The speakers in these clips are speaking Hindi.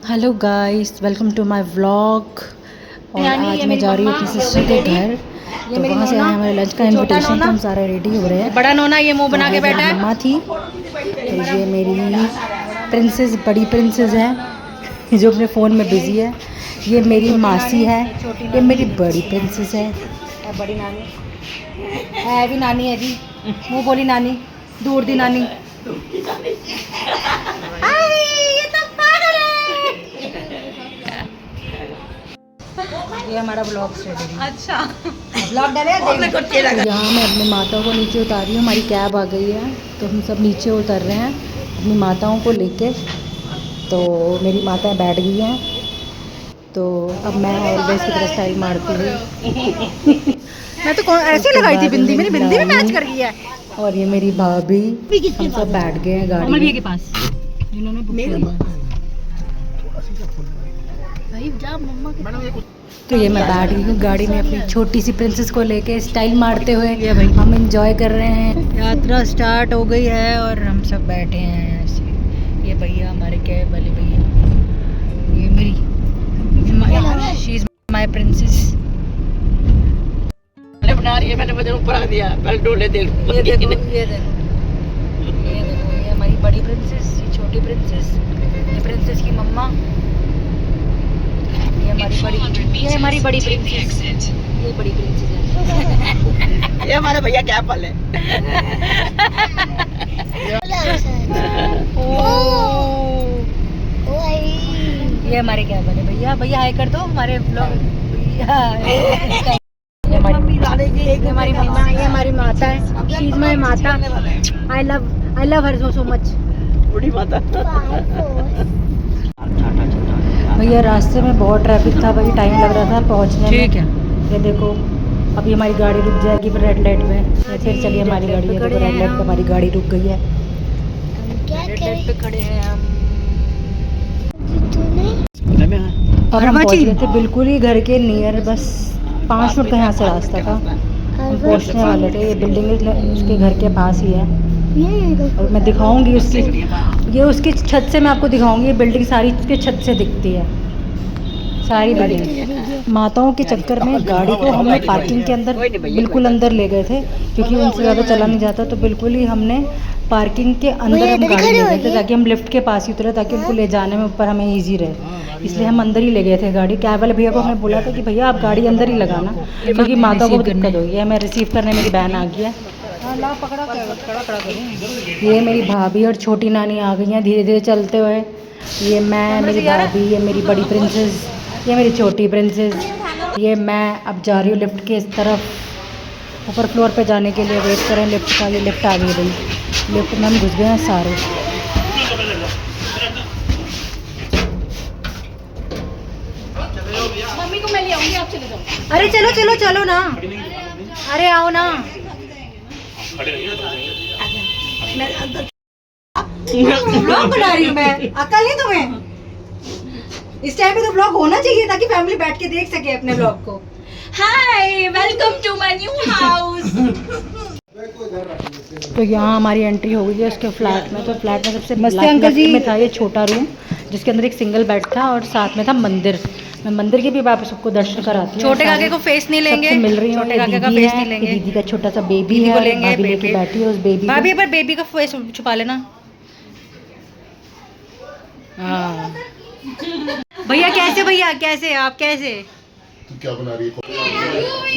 Hello guys, welcome to my vlog. और आज मैं जा रही हूँ अपनी सिस्टर के घर। तो वहाँ से आए हमारे लंच का इनविटेशन, तो हम सारे रेडी हो रहे हैं। बड़ा नोना ये मुंह बना के बैठा है। मम्मा थी, तो ये मेरी प्रिंसेस, बड़ी प्रिंसेस है जो अपने फ़ोन में बिजी है। ये मेरी मासी है, ये मेरी बड़ी प्रिंसेस है। बड़ी नानी है भी, नानी है जी, मुँह बोली नानी, दूर दी नानी। ये हमारा ब्लॉग स्टार्ट है। अच्छा, ब्लॉग डाले यहाँ मैं अपनी माताओं को नीचे उतार रही हूँ। हमारी कैब आ गई है, तो हम सब नीचे उतर रहे हैं अपनी माताओं को लेके। तो मेरी माताएं बैठ गई हैं, तो अब मैं ऑलवेज की तरह स्टाइल मारती हुई मैं तो ऐसे लगाई थी बिंदी, मेरी बिंदी भी मैच कर गई है। और ये मेरी भाभी, हम सब बैठ गए हैं गाड़ी में के पास, जिन्होंने बुक किया। तो ये मैं बैठ गई हूँ गाड़ी में अपनी छोटी सी प्रिंसेस को लेके स्टाइल मारते हुए। ये भाई हम एंजॉय कर रहे हैं। यात्रा स्टार्ट हो गई है और हम सब बैठे हैं ऐसे। ये भैया हमारे कैब वाले भैया, ये मेरी शी इज माय प्रिंसेस बना रही है। मैंने वजन ऊपर रख दिया, पहले डोले दे। ये देखो, ये देखो, ये देखो, ये हमारी बड़ी प्रिंसेस, ये छोटी प्रिंसेस, ये प्रिंसेस की मम्मा, ये हमारी बड़ी प्रिंसेस, ये बड़ी प्रिंसेस है। ये हमारे भैया क्या पल है। ये हमारे क्या बने भैया, भैया हाय कर दो हमारे ब्लॉग। ये हमारी मम्मा, ये हमारी माता है, शी इज माय माता। I love her so much. बूढ़ी माता। भैया रास्ते में बहुत ट्रैफिक था भाई, टाइम लग रहा था पहुंचने में। ठीक है, ये देखो अभी हमारी गाड़ी रुक जाएगी फिर रेड लाइट में। फिर चलिए हमारी गाड़ी, ये देखो रेड लाइट पे हमारी गाड़ी रुक गई है। रेड लाइट पे खड़े हैं हम। अब हम पहुंच गए थे बिल्कुल ही घर के नियर, बस 5 मिनट का यहाँ से रास्ता था। हम पहुंचने वाले थे, ये बिल्डिंग उसके घर के पास ही है। और मैं दिखाऊंगी उसकी, ये उसकी छत से मैं आपको दिखाऊंगी। ये बिल्डिंग सारी उसके छत से दिखती है, सारी बिल्डिंग। माताओं के चक्कर में गाड़ी को हमने पार्किंग के अंदर, बिल्कुल अंदर ले गए थे, क्योंकि उनसे ज़्यादा चला नहीं जाता। तो बिल्कुल ही हमने पार्किंग के अंदर हम गाड़ी ले गए थे, ताकि हम लिफ्ट के पास ही उतरे, ताकि उनको ले जाने में ऊपर हमें ईजी रहे। इसलिए हम अंदर ही ले गए थे गाड़ी। कैब वाले भैया को हमने बोला था कि भैया आप गाड़ी अंदर ही लगाना, क्योंकि माताओं को दिक्कत होगी। हमें रिसीव करने मेरी बहन आ गई है। ये मेरी भाभी और छोटी नानी आ गई हैं धीरे धीरे चलते हुए। ये मैं, मेरी भाभी, ये मेरी बड़ी प्रिंसेस, ये मेरी छोटी प्रिंसेस। ये मैं अब जा रही हूँ लिफ्ट के इस तरफ, ऊपर फ्लोर पे जाने के लिए वेट करें लिफ्ट का। ये लिफ्ट आ गई भाई, लिफ्ट में हम घुस गए हैं सारे। मम्मी को मैं ले आऊंगी, आप चले जाओ। अरे चलो चलो चलो ना, अरे आओ ना। ब्लॉग बना रही हूँ मैं, अकल नहीं तुम्हें? इस टाइम पे तो ब्लॉग होना चाहिए ताकि फैमिली बैठ के देख सके अपने ब्लॉग को। Hi, welcome to my new house. तो यहाँ हमारी एंट्री हो गई है उसके फ्लैट में। तो फ्लैट में सबसे नमस्ते अंकल जी। में था ये छोटा रूम, जिसके अंदर एक सिंगल बेड था और साथ में था मंदिर। मैं मंदिर के भी वापस सबको दर्शन कराती हूँ। छोटे काके को फेस नहीं लेंगे, सबसे मिल रही हूँ। छोटे काके का दीदी फेस है, नहीं लेंगे। दीदी का छोटा सा बेबी दीदी है, को लेंगे, भाभी लेके बेबी बैठी है उस बेबी को। भाभी, पर बेबी का फेस छुपा लेना। हाँ भैया कैसे, भैया कैसे, आप कैसे? क्या बना रही है?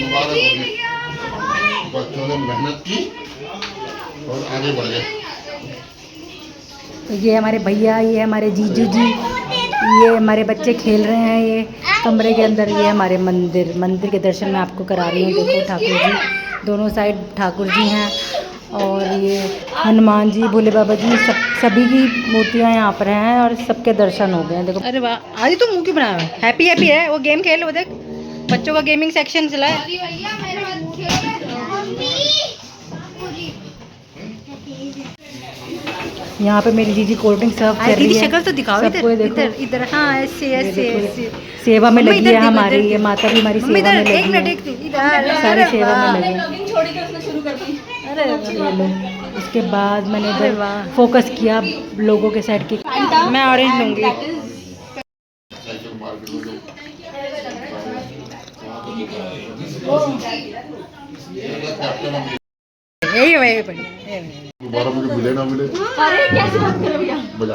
मुबारक होगी, बच्चों ने मेहनत की और आगे बढ़े। तो ये हमारे भैया, ये हमारे जीजू जी, ये हमारे बच्चे खेल रहे हैं ये कमरे के अंदर। ये हमारे मंदिर, मंदिर के दर्शन मैं आपको करा रही हूँ। देखो ठाकुर जी, दोनों साइड ठाकुर जी हैं, और ये हनुमान जी, भोले बाबा जी, सभी की मूर्तियाँ यहाँ पर हैं और सबके दर्शन हो गए हैं। देखो, अरे वाह, आज तो मुंह क्यों बनाया? हैप्पी हैप्पी है वो, गेम खेल, वो देख बच्चों का गेमिंग सेक्शन चला है। यहाँ पे मेरी जीजी कोल्ड ड्रिंक सर्व कर रही है। शक्ल तो दिखाओ इधर, इधर इधर। हाँ ऐसे ऐसे ऐसे सेवा में लगी है हमारी ये माता भी, हमारी सेवा में लगी एक मिनट, है। एक इधर सारी सेवा में लगे। अरे ये लो, उसके बाद मैंने इधर फोकस किया लोगों के साइड की। मैं ऑरेंज लूंगी। यही वही दोबारा मुझे मिले ना मिले अरे कैसे बात कर रहे हो भैया? बजा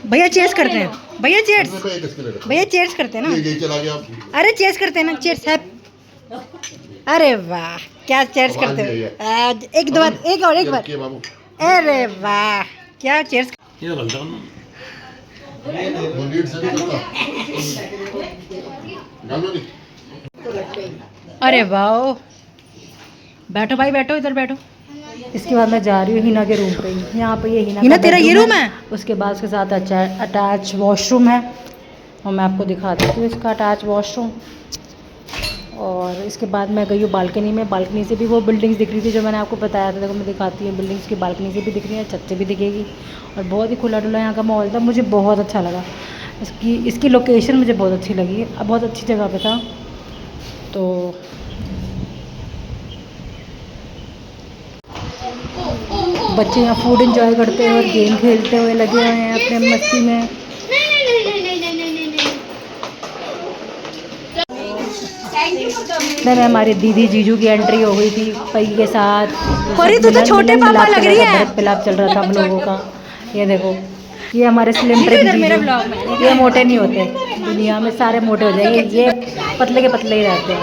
भैया चेयर्स करते हैं, भैया चेयर्स, किसके लिए भैया चेयर्स करते हैं ना। ये चला गया अरे चेयर्स करते हैं ना, चेयर्स है। अरे वाह क्या चेयर्स करते हो। आज एक दो बार, एक और एक बार। के बाबू अरे वाह क्या चेयर्स। मंदिर से नहीं करता जानो नहीं अरे वाह, बैठो भाई बैठो, इधर बैठो। इसके बाद मैं जा रही हूँ हिना के रूम पे। यहाँ पे ये हिना तेरा ये रूम है। उसके बाद उसके साथ अटैच वॉशरूम है और मैं आपको दिखा देती हूँ इसका अटैच वॉशरूम। और इसके बाद मैं गई हूँ बालकनी में। बालकनी से भी वो बिल्डिंग्स दिख रही थी जो मैंने आपको बताया था। देखो मैं दिखाती हूँ, बिल्डिंग्स की बालकनी से भी दिख रही है, छत से भी दिखेगी। और बहुत ही खुला डुला यहाँ का माहौल था, मुझे बहुत अच्छा लगा। इसकी लोकेशन मुझे बहुत अच्छी लगी, बहुत अच्छी जगह पे था। तो बच्चे यहाँ फूड एंजॉय करते हुए और गेम खेलते हुए लगे हुए हैं अपने मस्ती में। मैं हमारी दीदी जीजू की एंट्री हो गई थी परी के साथ। परी तू तो छोटे पापा लग रही है। पिलाप चल रहा था हम लोगों का। ये देखो ये हमारे स्लिम ट्रिम जीजू, ये मोटे नहीं होते, दुनिया में सारे मोटे हो जाएंगे, ये पतले के पतले ही रहते हैं।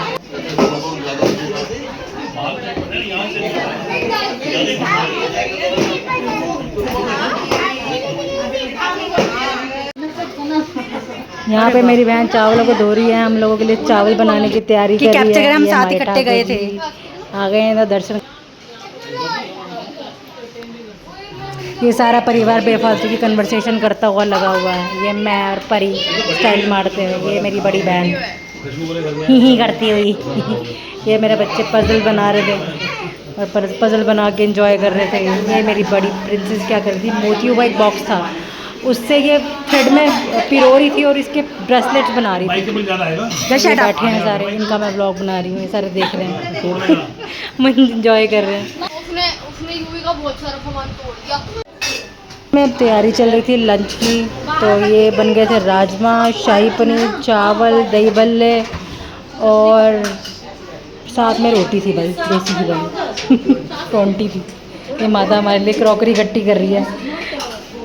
यहाँ पे मेरी बहन चावलों को धो रही है, हम लोगों के लिए चावल बनाने की तैयारी कर रही है। हम साथ इकट्ठे गए थे, आ गए हैं दर्शन। ये सारा परिवार बेफालतू की कन्वर्सेशन करता हुआ लगा हुआ है। ये मैं और परी स्टाइल मारते हुए, ये मेरी बड़ी बहन ही करती हुई। ये मेरे बच्चे पजल बना रहे थे और पजल बना के एंजॉय कर रहे थे। ये मेरी बड़ी प्रिंसेस क्या कर रही थी, मोतियों का एक बॉक्स था उससे ये थ्रेड में पिरो रही थी और इसके ब्रेसलेट्स बना रही थी। ये बैठे हैं सारे, इनका मैं ब्लॉग बना रही हूँ, ये सारे देख रहे हैं मैं इंजॉय कर रहे हैं। उसने यूवी का बहुत सारा सामान तोड़ दिया। में तैयारी चल रही थी लंच की, तो ये बन गए थे राजमा, शाही पनीर, चावल, दही भल्ले और साथ में रोटी थी भाई, देसी की बनी टोंटी थी। ये माता हमारे लिए क्रॉकरी इकट्ठी कर रही है,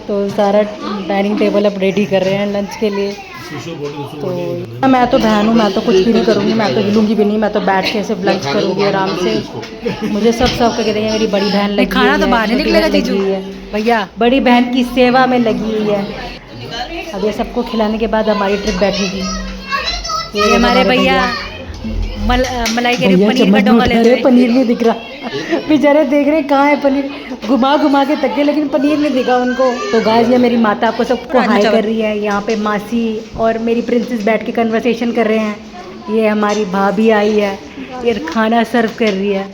तो सारा डाइनिंग टेबल अब रेडी कर रहे हैं लंच के लिए। तो मैं तो बहन हूँ, मैं तो कुछ भी नहीं करूँगी, मैं तो हिलूंगी भी नहीं, मैं तो बैठ के सिर्फ लंच करूँगी आराम से। मुझे सब कहते हैं मेरी बड़ी बहन लगी खाना तो बाहर नहीं निकलेगा जीजू है भैया, बड़ी बहन की सेवा में लगी हुई है। अब ये सबको खिलाने के बाद हमारी ट्रिप बैठेगी। ये हमारे भैया मलाई के पनीर का डोंगा ले रहे, पनीर नहीं दिख रहा बेचारे, देख रहे कहाँ है पनीर, घुमा घुमा के थक गए लेकिन पनीर नहीं दिखा उनको। तो गाइस ये मेरी माता आपको सबको हाय कर रही है। यहाँ पे मासी और मेरी प्रिंसेस बैठ के कन्वर्सेशन कर रहे हैं। ये हमारी भाभी आई है, ये खाना सर्व कर रही है।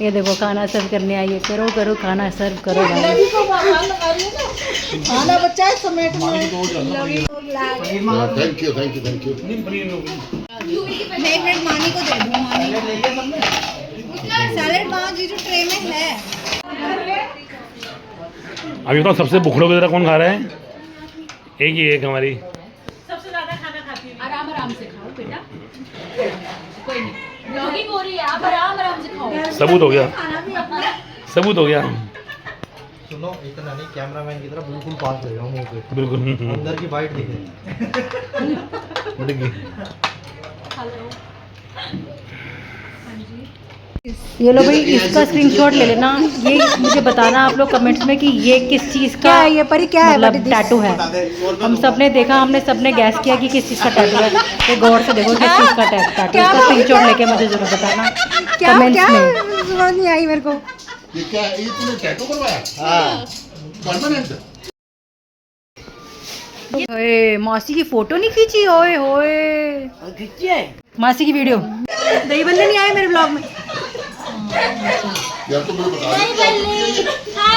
ये देखो खाना सर्व करने आई है, करो करो खाना सर्व करो भाई। खाना बच्चा है समेट में। Thank you thank you thank you. मैं एक मिनट मानी को दे दूँ। मानी सैलेड वहाँ जीजू ट्रे में है। अभी तो सबसे भूख लोग कौन खा रहा है? एक ही एक हमारी सबसे ज्यादा खाना खाती है। आराम आराम से खाओ बेटा, कोई नहीं, ब्लॉगिंग हो रही है, आप आराम आराम से खाओ। सबूत हो गया, सबूत हो गया। सुनो इतना नहीं, कैमरामैन की तरह बिल्कुल पास दे रहा हूँ मुंह पे, बिल्कुल अंदर की बाइट दिख रही है। ये लो भाई, इसका स्क्रीनशॉट ले लेना। ये मुझे बताना आप लोग कमेंट्स में कि ये किस चीज़ का है, ये परी क्या है, मतलब टैटू है। हम सब ने देखा, हमने सब ने गैस किया कि किस चीज़ का टैटू है। ये गौर से देखो किस चीज़ का टैटू, इसका स्क्रीनशॉट लेके मुझे जरूर बताना कमेंट्स में। समझ नहीं आई मेरे को। ये क्या है? ये तूने टैटू करवाया? हाँ परमानेंट। ओए मासी की फोटो नहीं खींची? ओए होए खींची है मासी की वीडियो। दही बल्ले नहीं आए मेरे ब्लॉग में यार तो मुझे बता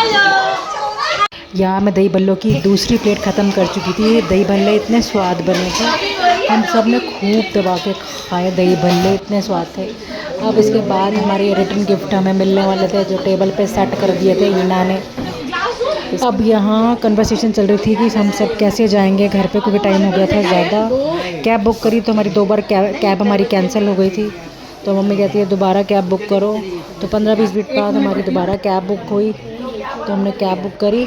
यार। मैं दही बल्लों की दूसरी प्लेट ख़त्म कर चुकी थी। दही भल्ले इतने स्वाद बने थे, हम सब ने खूब दबा के खाए। दही भल्ले इतने स्वाद थे। अब इसके बाद हमारे रिटर्न गिफ्ट हमें मिलने वाले थे जो टेबल पे सेट कर दिए थे हिना ने। अब यहाँ कन्वर्सेशन चल रही थी कि हम सब कैसे जाएंगे घर पे, क्योंकि टाइम हो गया था ज़्यादा। कैब बुक करी तो हमारी 2 बार कैब हमारी कैंसिल हो गई थी। तो मम्मी कहती है दोबारा कैब बुक करो। तो 15-20 मिनट बाद हमारी दोबारा कैब बुक हुई, तो हमने कैब बुक करी।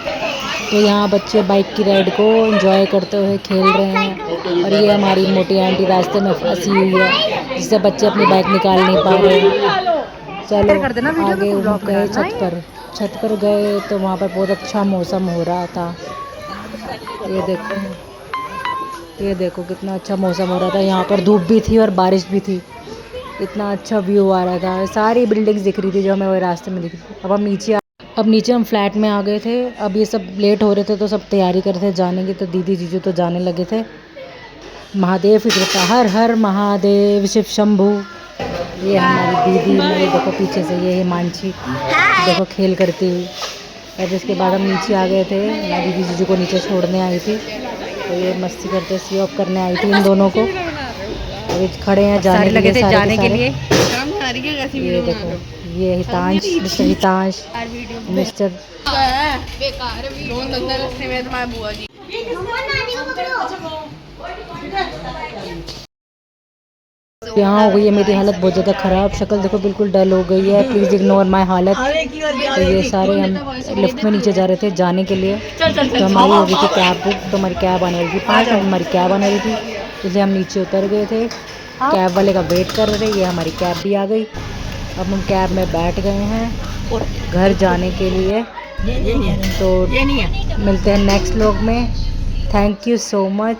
तो यहाँ बच्चे बाइक की राइड को एंजॉय करते हुए खेल रहे हैं। और ये हमारी मोटी आंटी रास्ते में फंसी हुई है, जिससे बच्चे अपनी बाइक निकाल नहीं पा रहे हैं। चलो आगे गए छत पर गए तो वहाँ पर बहुत अच्छा मौसम हो रहा था। ये देखो कितना अच्छा मौसम हो रहा था। यहाँ पर धूप भी थी और बारिश भी थी। इतना अच्छा व्यू आ रहा था, सारी बिल्डिंग्स दिख रही थी जो हमें वो रास्ते में दिख रही थी। अब नीचे हम फ्लैट में आ गए थे। अब ये सब लेट हो रहे थे तो सब तैयारी कर रहे थे जाने की। तो दीदी जीजू तो जाने लगे थे। महादेव की कृपा, हर हर महादेव शिव शंभू। ये हमारी दीदी, मेरे देखो पीछे से ये हिमांशी देखो खेल करती हुई। अब इसके बाद हम नीचे आ गए थे। मैं दीदी जीजू को नीचे छोड़ने आई थी, तो ये मस्ती करते सी ऑफ करने आई थी इन दोनों को। अभी खड़े हैं जाने लगे थे जाने के लिए। ये देखो ये हितांश, मिस्टर हितांश, मिस्टर यहाँ हो गई है मेरी हालत बहुत ज़्यादा ख़राब। शक्ल देखो बिल्कुल डल हो गई है। प्लीज़ इग्नोर माय हालत। तो ये सारे हम लिफ्ट में नीचे जा रहे थे जाने के लिए। तो हमारी हो गई थी कैब बुक। तो हमारी कैब आने वाली थी 5 मिनट, हमारी कैब आने वाली थी, इसलिए हम नीचे उतर गए थे। कैब वाले का वेट कर रहे थे। ये हमारी कैब भी आ गई। अब हम कैब में बैठ गए हैं घर जाने के लिए। तो मिलते हैं नेक्स्ट व्लॉग में। थैंक यू सो मच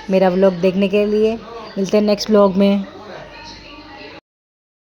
मेरा व्लॉग देखने के लिए। मिलते हैं नेक्स्ट व्लॉग में।